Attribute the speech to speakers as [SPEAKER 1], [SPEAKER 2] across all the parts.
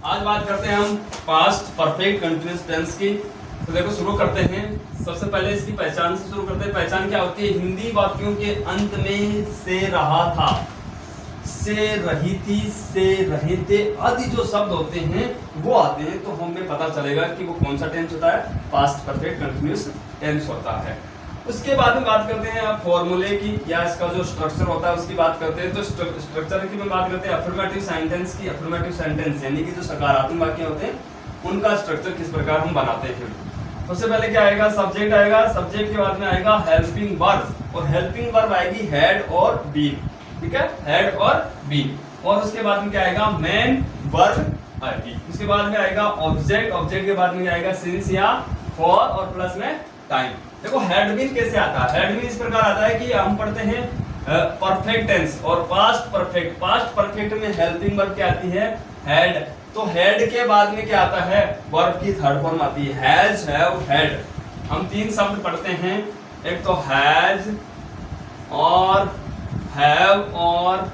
[SPEAKER 1] आज बात करते हैं हम पास्ट परफेक्ट कंटिन्यूअस टेंस की। तो देखो शुरू करते हैं। सबसे पहले इसकी पहचान से शुरू करते हैं। पहचान क्या होती है? हिंदी वाक्यों के अंत में से रहा था, से रही थी, से रहे थे आदि जो शब्द होते हैं वो आते हैं तो हमें पता चलेगा कि वो कौन सा टेंस होता है, पास्ट परफेक्ट कंटिन्यूअस टेंस होता है। उसके बाद में बात करते हैं आप फॉर्मूले की या इसका जो स्ट्रक्चर होता है उसकी बात करते हैं। तो स्ट्रक्चर की में बात करते हैं अफर्मेटिव सेंटेंस की। अफर्मेटिव सेंटेंस यानी कि जो सकारात्मक वाक्य होते हैं उनका स्ट्रक्चर किस प्रकार हम बनाते हैं। सबसे पहले क्या आएगा? सब्जेक्ट आएगा। सब्जेक्ट के बाद में आएगा हेल्पिंग वर्ब, और हेल्पिंग वर्ब आएगी हैड और बीन। ठीक है, हैड और बीन। और उसके बाद में क्या आएगा? मेन वर्ब आएगी। उसके बाद में आएगा ऑब्जेक्ट। ऑब्जेक्ट के बाद में क्या आएगा? सिंस या फॉर और प्लस में टाइम। देखो हैड बीन कैसे आता है? हैड बीन इस प्रकार आता है कि हम पढ़ते हैं परफेक्ट टेंस और पास्ट परफेक्ट। पास्ट परफेक्ट में हेल्पिंग वर्ब क्या आती है? हैड। तो हैड के बाद में क्या आता है? वर्ब की थर्ड फॉर्म आती है हैज, हैव, हैड। हम तीन शब्द पढ़ते हैं, एक तो हैज और हैव और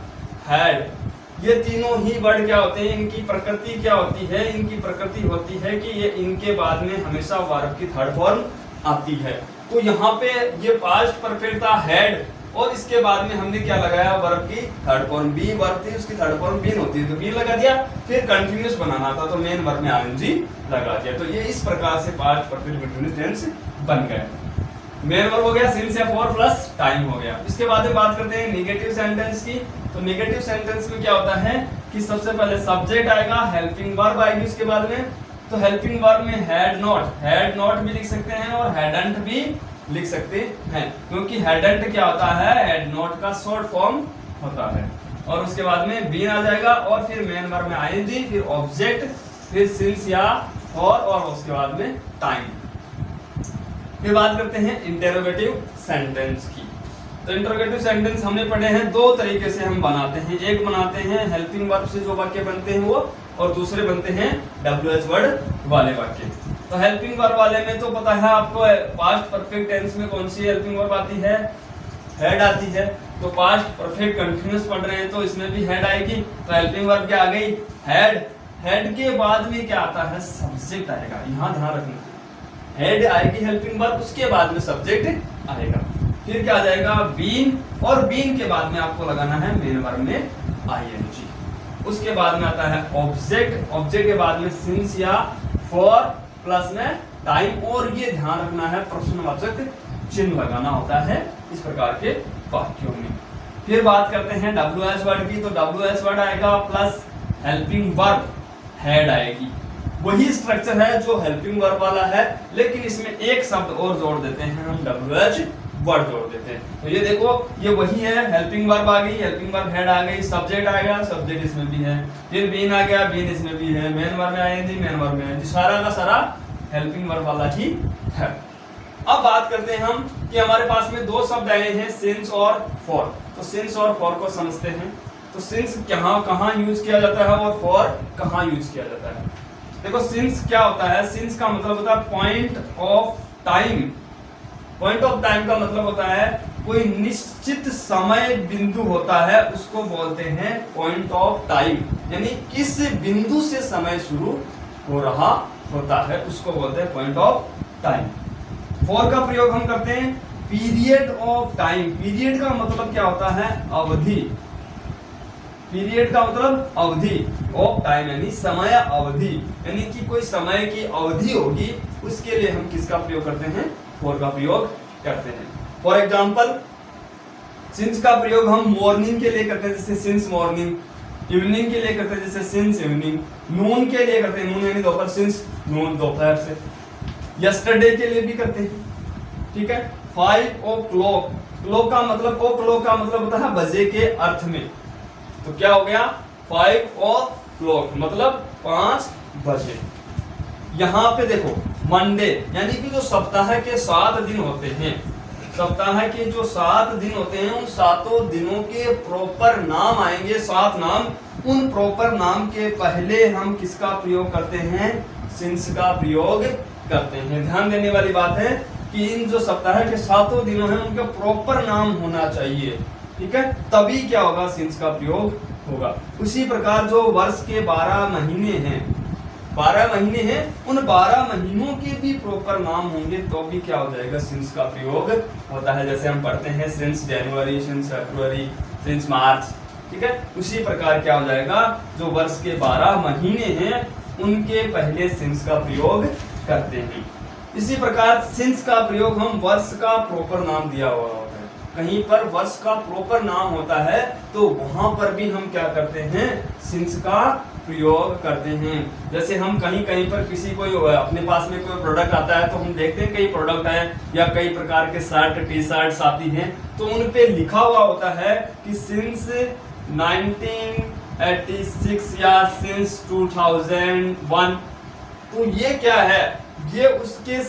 [SPEAKER 1] हैड। ये तीनों ही वर्ड क्या होते हैं? इनकी प्रकृति क्या होती है? इनकी प्रकृति होती है कि ये इनके बाद में हमेशा वर्ब की थर्ड फॉर्म आती है। तो यहाँ पे ये पास्ट परफेक्ट था हैड, और इसके बाद में हमने क्या लगाया? वर्ब की थर्ड फॉर्म। बी वर्ब थी, उसकी थर्ड फॉर्म बीन होती है तो बीन लगा दिया। फिर कंटिन्यूअस बनाना था तो मेन वर्ब में आईएनजी लगा दिया। तो ये इस प्रकार से पास्ट परफेक्ट कंटिन्यूअस टेंस बन गए। मेन वर्ब हो गया सिंस या फॉर प्लस टाइम हो गया। इसके बाद में बात करते हैं नेगेटिव सेंटेंस की। तो नेगेटिव सेंटेंस में क्या होता है कि सबसे पहले सब्जेक्ट आएगा, हेल्पिंग वर्ब आएगी उसके बाद में। तो हेल्पिंग वर्ब में हैड नॉट भी लिख सकते हैं और हैडंट भी लिख सकते हैं, क्योंकि हैडंट क्या होता है? हैड नॉट का शॉर्ट फॉर्म होता है। और उसके बाद में बीन आ जाएगा और फिर मेन वर्ब में आईएनजी, फिर ऑब्जेक्ट, फिर सिंस या फॉर और उसके बाद में टाइम। फिर बात करते हैं इंटरोगेटिव सेंटेंस की। तो इंटरोगेटिव सेंटेंस हमने पढ़े हैं, दो तरीके से हम बनाते हैं। एक बनाते हैं हेल्पिंग वर्ब से जो वाक्य बनते हैं वो, और दूसरे बनते हैं WH वर्ड वाले वाक्य। तो हेल्पिंग वर्ब वाले में तो पता है आपको पास्ट परफेक्ट टेंस में कौन सी हेल्पिंग वर्ब आती है? हेड आती है। तो पास्ट परफेक्ट कंटिन्यूअस पढ़ रहे हैं तो इसमें भी हेड आएगी। तो हेल्पिंग वर्ब क्या आ गई? हेड। हेड के बाद में क्या आता है? सब्जेक्ट आएगा। यहाँ ध्यान रखना, हेड आएगी हेल्पिंग वर्ब, उसके बाद में सब्जेक्ट आएगा। फिर क्या आ जाएगा? बीन, और बीन के बाद में आपको लगाना है मेन वर्ब में आईएनजी। उसके बाद में आता है ऑब्जेक्ट। ऑब्जेक्ट के बाद में सिंस या फॉर प्लस में टाइम, और ये ध्यान रखना है प्रश्नवाचक चिन्ह लगाना होता है इस प्रकार के वाक्यों में। फिर बात करते हैं WH वर्ड की। तो WH वर्ड आएगा प्लस हेल्पिंग वर्ब हेड आएगी। वही स्ट्रक्चर है जो हेल्पिंग वर्ब वाला है, लेकिन इसमें एक शब्द और जोड़ देते हैं हम, WH वर्ड जोड़ देते हैं। तो ये देखो ये वही है, हेल्पिंग वर्ब आ गई, हेल्पिंग वर्ब हेड आ गई, सब्जेक्ट आएगा, सब्जेक्ट इसमें भी है, फिर बीन आ गया, बीन इसमें भी है, मेन वर्ब में आएंगे, मेन वर्ब में आएंगे, सारा का सारा हेल्पिंग वर्ब वाला ही है। अब बात करते हैं हम कि हमारे पास में दो शब्द आए हैं, सिंस और फॉर। तो सिंस और फॉर को समझते हैं। तो सिंस कहाँ यूज किया जाता है और फॉर कहाँ यूज किया जाता है। देखो सिंस क्या होता है? सिंस का मतलब होता है point of time. Point of time का मतलब होता है कोई निश्चित समय बिंदु होता है, उसको बोलते हैं पॉइंट ऑफ टाइम। यानी किस बिंदु से समय शुरू हो रहा होता है उसको बोलते हैं पॉइंट ऑफ टाइम। फॉर का प्रयोग हम करते हैं पीरियड ऑफ टाइम। पीरियड का मतलब क्या होता है? अवधि। पीरियड का मतलब अवधि, ऑफ टाइम यानी समय अवधि, यानी कि कोई समय की अवधि होगी, उसके लिए हम किसका प्रयोग करते हैं? फॉर का प्रयोग करते हैं। फॉर एग्जाम्पल सिंस का प्रयोग हम मॉर्निंग के लिए करते हैं, जैसे सिंस मॉर्निंग। इवनिंग के लिए करते हैं, जैसे सिंस इवनिंग। नून के लिए करते हैं, नून यानी दोपहर, सिंस नून, दोपहर से। यस्टरडे के लिए भी करते हैं। ठीक है। 5 o'clock, क्लॉक का मतलब, ओ क्लॉक का मतलब होता है बजे के अर्थ में। तो क्या हो गया? 5 o'clock मतलब 5 बजे। यहाँ पे देखो मंडे, यानी कि जो सप्ताह के 7 दिन होते हैं, सप्ताह के जो 7 दिन होते हैं, उन 7 दिनों के प्रॉपर नाम आएंगे, 7 नाम। उन प्रॉपर नाम के पहले हम किसका प्रयोग करते हैं? सिंस का प्रयोग करते हैं। ध्यान देने वाली बात है कि इन जो सप्ताह के 7 दिनों हैं उनका प्रॉपर नाम होना चाहिए। ठीक है, तभी क्या होगा? सिंस का प्रयोग होगा। उसी प्रकार जो वर्ष के 12 महीने हैं, 12 महीने हैं, उन 12 महीनों के भी प्रॉपर नाम होंगे तो भी क्या हो जाएगा, सिंस का प्रयोग होता है। जैसे हम पढ़ते हैं सिंस जनवरी, सिंस फरवरी, सिंस मार्च, ठीक है। उसी प्रकार क्या हो जाएगा, जो वर्ष के 12 महीने हैं उनके पहले सिंस का प्रयोग करते हैं। इसी प्रकार सिंस का प्रयोग हम वर्ष का प्रॉपर नाम दिया हुआ होता है, कहीं पर वर्ष का प्रॉपर नाम होता है तो वहां पर भी हम क्या करते हैं, सिंस का प्रयोग करते हैं। जैसे हम कहीं कहीं पर किसी कोई अपने पास में कोई प्रोडक्ट आता है तो हम देखते हैं कई प्रोडक्ट हैं या कई प्रकार के शर्ट टी शर्ट्स आती हैं तो उन पे लिखा हुआ होता है कि सिंस 1986 या सिंस 2001। तो ये क्या है, ये उसके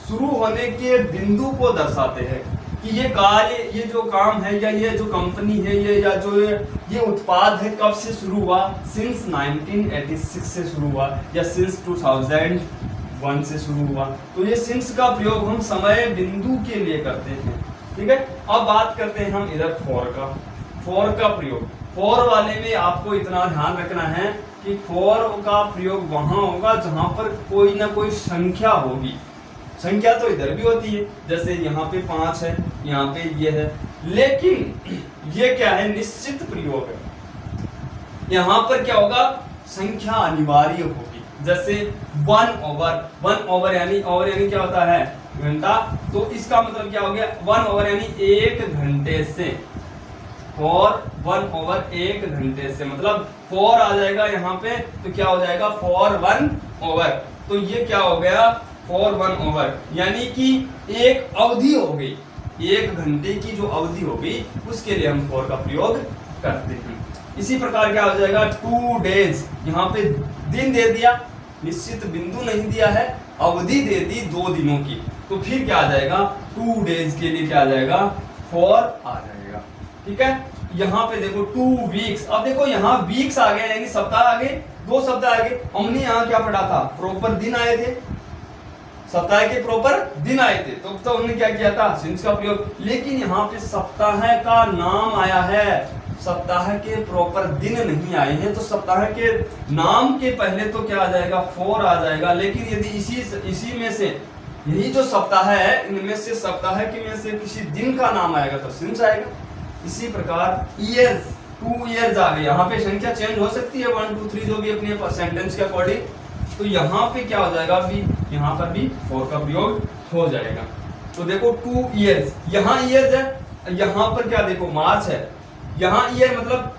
[SPEAKER 1] शुरू होने के बिंदु को दर्शाते हैं कि ये कार्य, ये जो काम है या ये जो कंपनी है ये या जो ये उत्पाद है कब से शुरू हुआ, सिंस 1986 से शुरू हुआ या सिंस 2001 से शुरू हुआ। तो ये सिंस का प्रयोग हम समय बिंदु के लिए करते हैं, ठीक है। अब बात करते हैं हम इधर फॉर का प्रयोग। फॉर वाले में आपको इतना ध्यान रखना है कि फॉर का प्रयोग वहां होगा जहां पर कोई ना कोई संख्या होगी। संख्या तो इधर भी होती है, जैसे यहाँ पे 5 है, यहाँ पे ये है, लेकिन ये क्या है, निश्चित प्रयोग है। यहाँ पर क्या होगा, संख्या अनिवार्य होगी। जैसे 1 ओवर यानी क्या होता है, घंटा। तो इसका मतलब क्या हो गया, 1 ओवर यानी 1 घंटे से, और 1 ओवर 1 घंटे से मतलब 4 आ जाएगा यहाँ पे, तो क्या हो जाएगा 4 1 ओवर। तो ये क्या हो गया, 4 1 ओवर, यानी कि एक अवधि हो गई, 1 घंटे की जो अवधि हो गई उसके लिए हम 4 का प्रयोग करते हैं। इसी प्रकार क्या हो जाएगा, 2 डेज, यहाँ पे दिन दे दिया, निश्चित बिंदु नहीं दिया है, अवधि दे दी 2 दिनों की, तो फिर क्या आ जाएगा, 2 डेज के लिए क्या आ जाएगा, 4 आ जाएगा, ठीक है। यहाँ पे देखो 2 वीक्स, अब देखो यहाँ वीक्स आ गए यानी सप्ताह आ गए, 2 सप्ताह आ गए। हमने यहाँ क्या पढ़ा था, प्रॉपर दिन आए थे, सप्ताह के प्रॉपर दिन आए थे, तो हमने क्या किया था, सिंस का प्रयोग। लेकिन यहाँ पे सप्ताह का नाम आया है, सप्ताह के प्रॉपर दिन नहीं आए हैं, तो सप्ताह के नाम के पहले तो क्या आ जाएगा, 4 आ जाएगा। लेकिन यदि इसी में से यही जो सप्ताह है इनमें से सप्ताह के में से किसी दिन का नाम आएगा तो सिंस आएगा। इसी प्रकार ईयर्स, 2 ईयर्स आ गए, यहाँ पे संख्या चेंज हो सकती है 1 2 3 जो भी अपने सेंटेंस के अकॉर्डिंग, तो यहाँ पे क्या हो जाएगा, भी यहाँ पर भी 4 का प्रयोग हो जाएगा। तो देखो 2 ईयर्स, यहाँ ईयर्स है, यहाँ पर क्या देखो मार्च है, यहाँ ईयर मतलब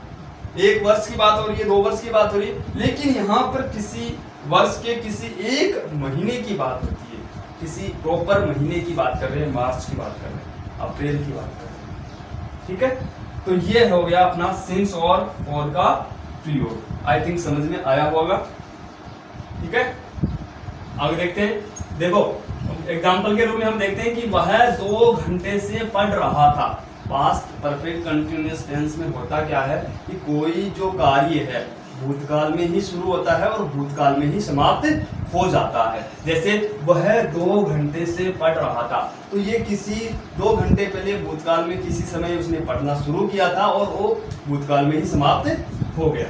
[SPEAKER 1] 1 वर्ष की बात हो रही है, 2 वर्ष की बात हो रही है, लेकिन यहाँ पर किसी वर्ष के किसी एक महीने की बात होती है, किसी प्रॉपर महीने की बात कर रहे हैं, मार्च की बात कर रहे हैं, अप्रैल की बात कर रहे हैं, ठीक है। तो ये हो गया अपना सिंस और फॉर का प्रयोग। आई थिंक समझ में आया होगा, ठीक है। आगे देखते हैं, देखो एग्जांपल के रूप में हम देखते हैं कि वह 2 घंटे से पढ़ रहा था। पास्ट परफेक्ट कंटिन्यूअस टेंस में होता क्या है कि कोई जो कार्य है भूतकाल में ही शुरू होता है और भूतकाल में ही समाप्त हो जाता है। जैसे वह 2 घंटे से पढ़ रहा था, तो ये किसी 2 घंटे पहले भूतकाल में किसी समय उसने पढ़ना शुरू किया था और वो भूतकाल में ही समाप्त हो गया।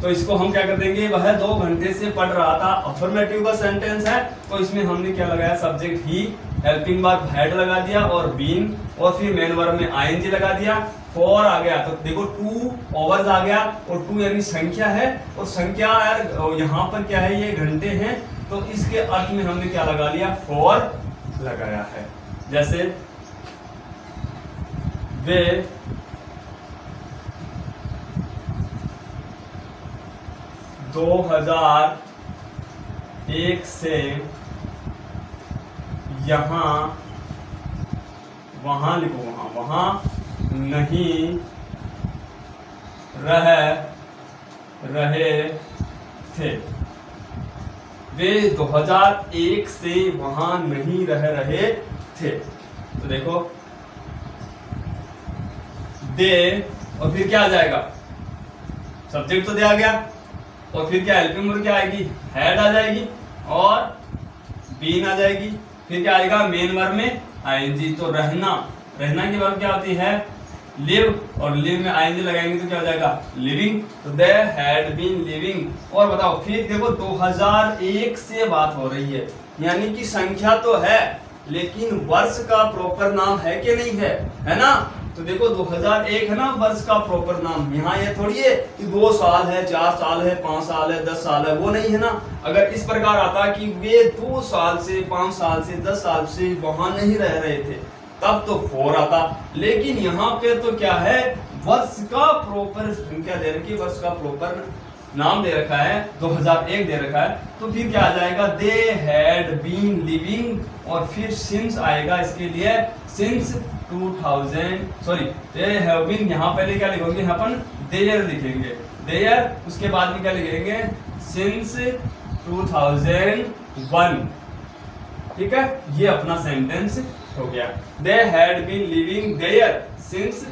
[SPEAKER 1] तो इसको हम क्या कर देंगे, वह 2 घंटे से पढ़ रहा था, अफर्मेटिव का सेंटेंस है, तो इसमें हमने क्या लगाया, subject he, helping verb had लगा दिया और बीन, और फिर मेन वर्ब में आईएनजी लगा दिया। 4 आ गया तो देखो 2 ओवर्स आ गया, और 2 यानी संख्या है, और संख्या यार यहाँ पर क्या है, ये घंटे हैं, तो इसके अर्थ में हमने क्या लगा लिया, 4 लगाया है। जैसे वे 2001 से यहाँ, वहां लिखो, वहां नहीं रहे थे। वे 2001 से वहां नहीं रह रहे थे। तो देखो दे, और फिर क्या आ जाएगा, सब्जेक्ट तो दिया गया, और फिर क्या हेल्पिंग वर्ब क्या आएगी, हैड आ जाएगी, और बीन आ जाएगी, फिर क्या आएगा, मेन वर्ब में आईएनजी। तो रहना की वर्ब क्या होती है, लिव, और लिव में आईएनजी लगाएंगे तो क्या हो जाएगा लिविंग, तो दे हैड बीन लिविंग। और बताओ फिर देखो 2001 से बात हो रही है, यानी कि संख्या तो है लेकिन वर्ष का प्रॉपर नाम है कि नहीं है ना। तो देखो 2001 है ना वर्ष का प्रॉपर नाम, यहाँ ये थोड़ी है कि 2 साल है, 4 साल है, 5 साल है, 10 साल है, वो नहीं है ना। अगर इस प्रकार आता कि वे 2 साल से 5 साल से 10 साल से वहां नहीं रह रहे थे तब तो 4 आता, लेकिन यहाँ पे तो क्या है वर्ष का प्रॉपर संख्या दे रखी, वर्ष का प्रॉपर नाम दे रखा है 2001 दे रखा है, तो फिर क्या आ जाएगा दे हैड बीन लिविंग, और फिर सिंस आएगा इसके लिए, since 2000 sorry they have been, यहाँ पहले क्या लिखेंगे अपन देयर लिखेंगे, देयर, उसके बाद में क्या लिखेंगे सिंस 2001, ठीक है। ये अपना सेंटेंस हो गया, they had been living there since.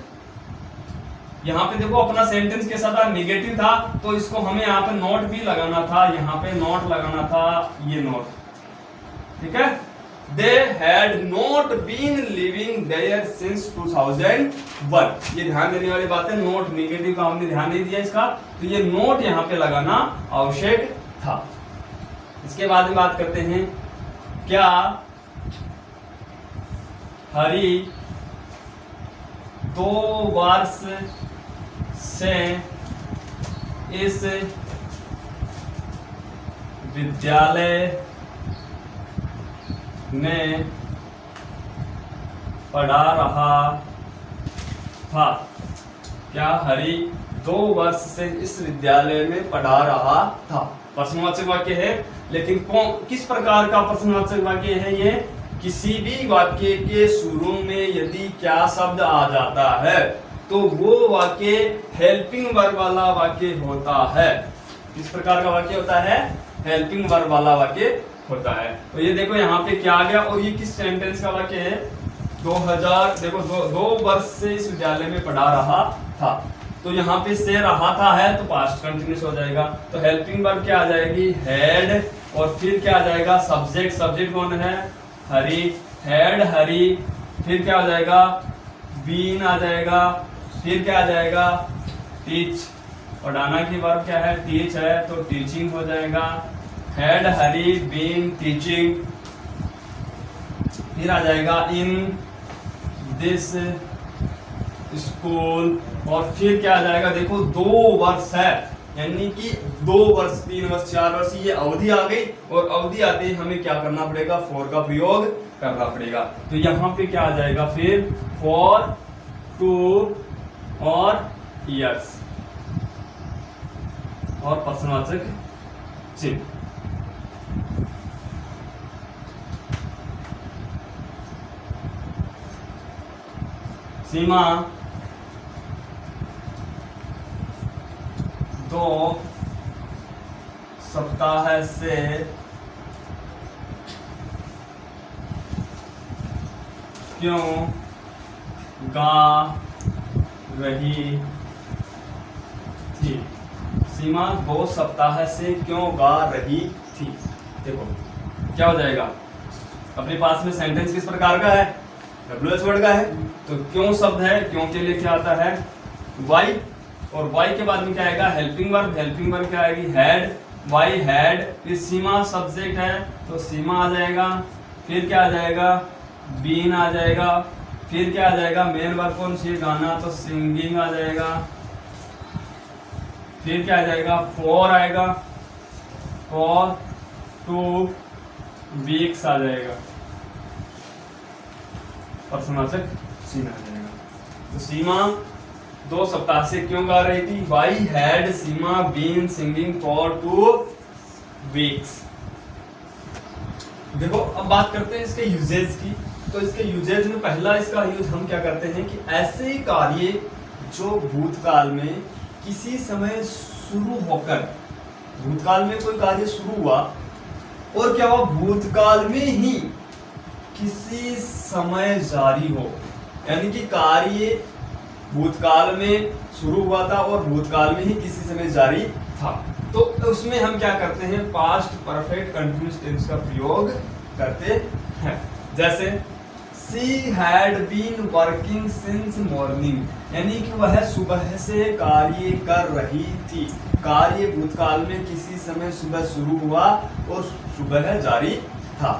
[SPEAKER 1] यहाँ पे देखो अपना सेंटेंस कैसा था निगेटिव था, तो इसको हमें यहाँ पे नोट भी लगाना था, यहाँ पे नोट लगाना था, ये नोट, ठीक है। They had not been living there since 2001, ये ध्यान देने वाली बात है, नोट निगेटिव का हमने ध्यान नहीं दिया इसका, तो ये नोट यहाँ पे लगाना आवश्यक था। इसके बाद में बात करते हैं, क्या हरी 2 वर्ष से इस विद्यालय में पढ़ा रहा था। क्या हरी 2 वर्ष से इस विद्यालय में पढ़ा रहा था, प्रश्नवाचक वाक्य है, लेकिन किस प्रकार का प्रश्नवाचक वाक्य है ये, किसी भी वाक्य के शुरू में यदि क्या शब्द आ जाता है तो वो वाक्य हेल्पिंग वर्ब वाला वाक्य होता है। किस प्रकार का वाक्य होता है, हेल्पिंग वर्ब वाला वाक्य होता है। तो ये देखो यहाँ पे क्या आ गया, और ये किस सेंटेंस का वाक्य है, 2000 देखो 2 वर्ष से इस विद्यालय में पढ़ा रहा था, तो यहाँ पे से रहा था है तो पास्ट कंटिन्यूस हो जाएगा, तो हेल्पिंग वर्ब क्या आ जाएगी हैड, और फिर क्या आ जाएगा सब्जेक्ट, सब्जेक्ट कौन है हरी, हैड हरी, फिर क्या आ जाएगा बीन आ जाएगा, फिर क्या आ जाएगा टीच, पढ़ाना की वर्ब क्या है टीच है तो टीचिंग हो जाएगा, हैड हरी बीन टीचिंग, फिर आ जाएगा इन दिस स्कूल, और फिर क्या आ जाएगा देखो 2 वर्ष है, यानी कि 2 वर्ष 3 वर्ष 4 वर्ष ये अवधि आ गई, और अवधि आते ही हमें क्या करना पड़ेगा फॉर का प्रयोग करना पड़ेगा। तो यहाँ पे क्या आ जाएगा फिर फॉर 2 और ईयर्स और प्रश्नवाचक चिन्ह। सीमा 2 सप्ताह से क्यों गा रही थी, सीमा 2 सप्ताह से क्यों गा रही थी। देखो क्या हो जाएगा, अपने पास में सेंटेंस किस प्रकार का है WH वर्ड का है, तो क्यों शब्द है, क्यों के लिए क्या आता है वाई, और वाई के बाद में क्या आएगा हेल्पिंग वर्ब, हेल्पिंग वर्ब क्या आएगी हैड, वाई हैड, फिर सीमा सब्जेक्ट है तो सीमा आ जाएगा, फिर क्या आ जाएगा बीन आ जाएगा, फिर क्या आ जाएगा मेन वर्ब कौन सी गाना तो सिंगिंग आ जाएगा, फिर क्या आ जाएगा फॉर आएगा, फॉर 2 वीक्स आ जाएगा, प्रश्नवाचक चिन्ह आ जाएगा। तो सीमा 2 सप्ताह से क्यों गा रही थी, why had Seema been singing for 2 weeks. देखो अब बात करते हैं इसके यूजेज की, तो इसके यूजेज में पहला इसका यूज हम क्या करते हैं कि ऐसे कार्य जो भूतकाल में किसी समय शुरू होकर, भूतकाल में कोई कार्य शुरू हुआ और क्या हुआ भूतकाल में ही किसी समय जारी हो, यानी कि कार्य भूतकाल में शुरू हुआ था और भूतकाल में ही किसी समय जारी था, तो उसमें हम क्या करते हैं पास्ट परफेक्ट कंटिन्यूअस टेंस का प्रयोग करते हैं। जैसे she had been working since morning, यानी कि वह सुबह से कार्य कर रही थी। कार्य भूतकाल में किसी समय सुबह शुरू हुआ और सुबह जारी था।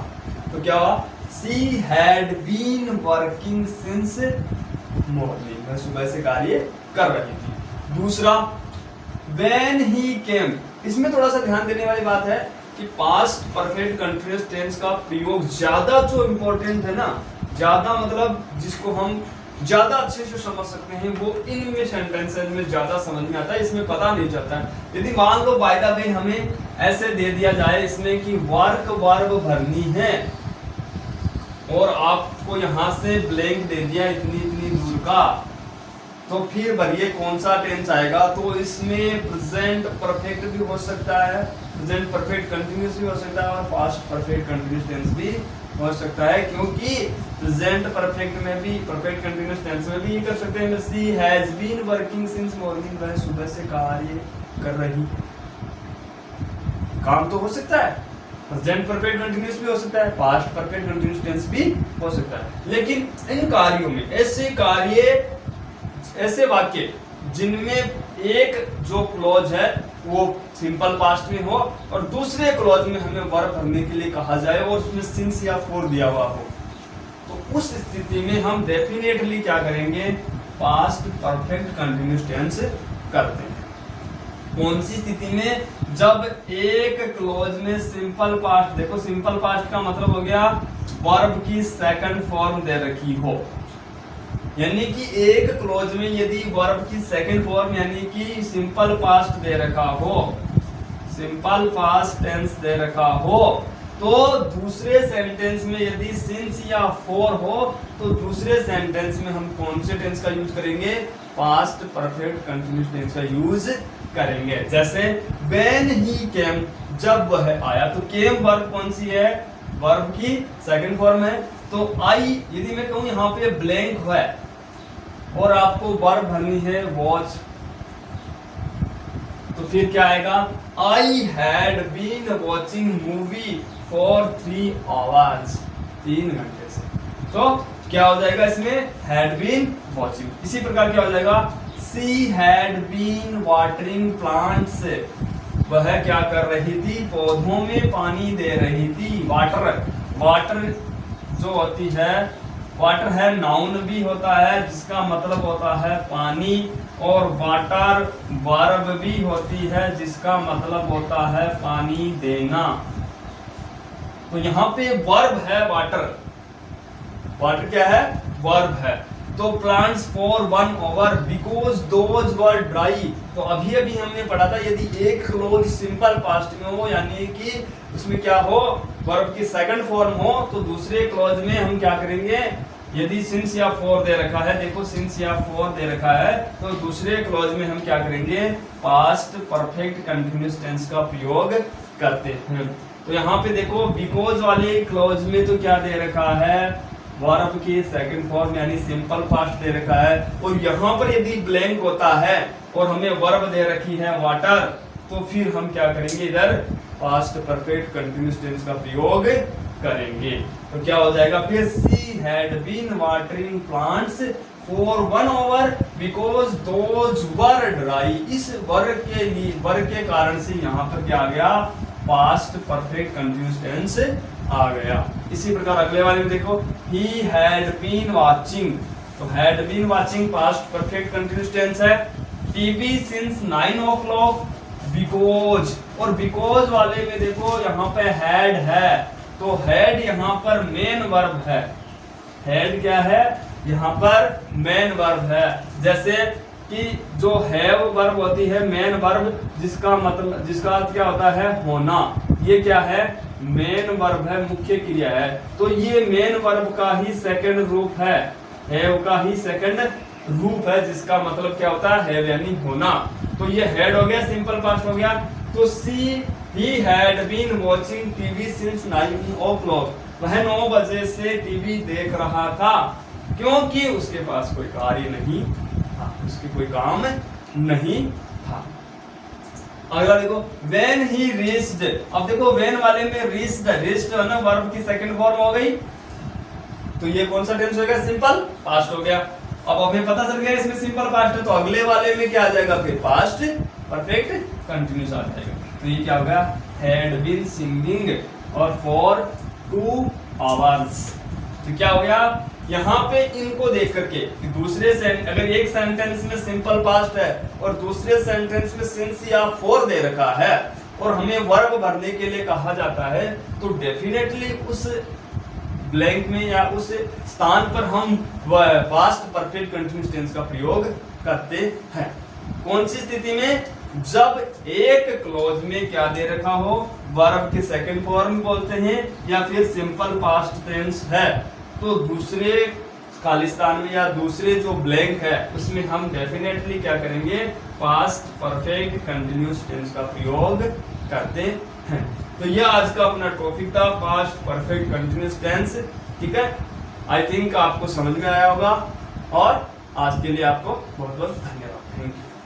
[SPEAKER 1] तो क्या हुआ? She had been working since morning, वह सुबह से कार्य कर रही थी। दूसरा, when he came, इसमें थोड़ा सा ध्यान देने वाली बात है कि पास्ट परफेक्ट कंटीन्यूअस टेंस का प्रयोग ज्यादा जो इंपॉर्टेंट है ना, ज्यादा मतलब जिसको हम ज्यादा अच्छे से समझ सकते हैं, वो इनमें सेंटेंसेस में ज्यादा समझ में आता है, इसमें पता नहीं चलता है। यदि मान लो बाय द वे हमें ऐसे दे दिया जाए इसमें कि वर्क वर्ब भरनी है और आपको यहाँ से ब्लैंक दे दिया इतनी इतनी दूर का, तो फिर भरिए कौन सा टेंस आएगा? तो इसमें प्रेजेंट परफेक्ट भी हो सकता है, प्रेजेंट परफेक्ट कंटीन्यूअस भी हो सकता है और पास्ट परफेक्ट कंटीन्यूअस टेंस भी हो सकता है, क्योंकि प्रेजेंट परफेक्ट में भी, परफेक्ट कंटीन्यूअस टेंस में भी ये कर सकते हैं। She has been working since morning, वह सुबह से कार्य कर रही, काम तो हो सकता है। प्रेजेंट परफेक्ट कंटीन्यूअस भी हो सकता है, पास्ट परफेक्ट कंटीन्यूअस टेंस भी हो सकता है। लेकिन इन कार्यों में ऐसे कार्य, ऐसे वाक्य जिनमें एक जो क्लॉज है वो सिंपल पास्ट में हो और दूसरे क्लॉज में हमें वर्ब भरने के लिए कहा जाए और उसमें सिंस या फॉर दिया हुआ हो, तो उस स्थिति में हम डेफिनेटली क्या करेंगे? पास्ट परफेक्ट कंटीन्यूअस टेंस करते हैं। कौन सी स्थिति में? जब एक क्लॉज में सिंपल पास्ट, देखो सिंपल पास्ट का मतलब हो गया वर्ब की सेकंड फॉर्म दे रखी हो, यानी कि एक क्लॉज में यदि वर्ब की सेकंड फॉर्म यानी कि सिंपल पास्ट दे रखा हो, सिंपल पास्ट टेंस दे रखा हो, तो दूसरे सेंटेंस में यदि सिंस या फॉर हो तो दूसरे सेंटेंस में हम कौन से टेंस का यूज करेंगे? पास्ट परफेक्ट कंटीन्यूअस टेंस का यूज करेंगे। जैसे when he came, जब वह आया, तो came वर्ब कौन सी है? वर्ब की सेकंड फॉर्म है। तो आई, यदि मैं कहूं यहाँ पे ब्लैंक है और आपको वर्ब भरनी है वॉच, तो फिर क्या आएगा? I had been watching movie for 3 hours, 3 घंटे से। तो क्या हो जाएगा इसमें? Had been watching. इसी प्रकार क्या हो जाएगा? She had been watering plants, वह क्या कर रही थी? पौधों में पानी दे रही थी। वाटर, वाटर जो होती है, वाटर है नाउन भी होता है जिसका मतलब होता है पानी, और वाटर वर्ब भी होती है जिसका मतलब होता है पानी देना। तो यहाँ पे वर्ब है वाटर, वाटर क्या है? वर्ब है। तो plants for 1 hour because those were dry, तो अभी अभी हमने पढ़ा था यदि एक क्लोज सिंपल पास्ट में हो यानी कि उसमें क्या हो? वर्ब की सेकंड फॉर्म हो, तो दूसरे क्लॉज में हम क्या करेंगे? यदि सिंस या फॉर दे रखा है, देखो सिंस या फॉर दे रखा है, तो दूसरे क्लॉज में हम क्या करेंगे? पास्ट परफेक्ट कंटीन्यूअस टेंस का प्रयोग करते हैं। तो यहाँ पे देखो बिकॉज वाले क्लॉज में तो क्या दे रखा है? वर्ब की सेकंड फॉर्म यानी सिंपल पास्ट दे रखा है, और यहाँ पर यदि ब्लैंक होता है और हमें वर्ब दे रखी है वाटर, तो फिर हम क्या करेंगे? इधर पास्ट परफेक्ट कंटीन्यूअस टेंस का प्रयोग करेंगे। तो क्या हो जाएगा फिर? She had been watering plants for 1 hour because those were dry. इस वर्ग के लिए, वर्ग के कारण से यहाँ पर क्या आ गया? पास्ट परफेक्ट कंटीन्यूअस टेंस आ गया। इसी प्रकार अगले वाले में देखो, ही हैड बीन वाचिंग, तो had been watching past perfect continuous tense है। टीवी सिंस 9 o'clock बिकॉज, और बिकॉज वाले में देखो यहाँ पे हैड है, तो हैड यहाँ पर मेन वर्ब है। हैड क्या है? यहाँ पर मेन वर्ब है। जैसे कि जो हैव वर्ब होती है मेन वर्ब, जिसका मतलब, जिसका अर्थ क्या होता है? होना। ये क्या है? मेन वर्ब है, मुख्य क्रिया है। तो ये मेन वर्ब का ही सेकंड रूप है, हैव का ही सेकंड रूप है, जिसका मतलब क्या होता है? हैव यानी होना। तो ये हैड हो गया, सिंपल पास्ट हो गया। तो he had been watching TV since 9 o'clock, वह 9 बजे से टीवी देख रहा था, क्योंकि उसके पास कोई कार्य नहीं था, उसके कोई काम नहीं था। अगला देखो, when he reached, अब देखो when वाले में reached है ना, वर्ब की सेकंड फॉर्म हो गई, तो ये कौन सा टेंस हो गया, सिंपल पास्ट हो गया। अब हमें पता चल गया इसमें सिंपल पास्ट है, तो अगले वाले में क्या आ जाएगा फिर, पास्ट परफेक्ट कंटिन्यूस आ जाएगा। तो ये क्या होगा, हैड बीन सिंगिंग और फॉर 2 आवर्स। तो क्या हो गया, यहाँ पे इनको देख करके कि दूसरे अगर एक सेंटेंस में सिंपल पास्ट है और दूसरे सेंटेंस में सिंस या फॉर दे रखा है और हमें वर्ब भरने के लिए कहा जाता है, तो डेफिनेटली उस ब्लैंक में या उस स्थान पर हम पास्ट परफेक्ट कंटिन्यूअस टेंस का प्रयोग करते हैं। कौन सी स्थिति में, जब एक क्लॉज में क्या दे रखा हो, वर्ब के सेकंड फॉर्म बोलते हैं या फिर सिंपल पास्ट टेंस है, तो दूसरे खालिस्तान में या दूसरे जो ब्लैंक है उसमें हम डेफिनेटली क्या करेंगे, पास्ट परफेक्ट कंटिन्यूअस टेंस का प्रयोग करते हैं। तो यह आज का अपना टॉपिक था, पास्ट परफेक्ट कंटिन्यूअस टेंस। ठीक है, आई थिंक आपको समझ में आया होगा और आज के लिए आपको बहुत बहुत धन्यवाद। Thank you.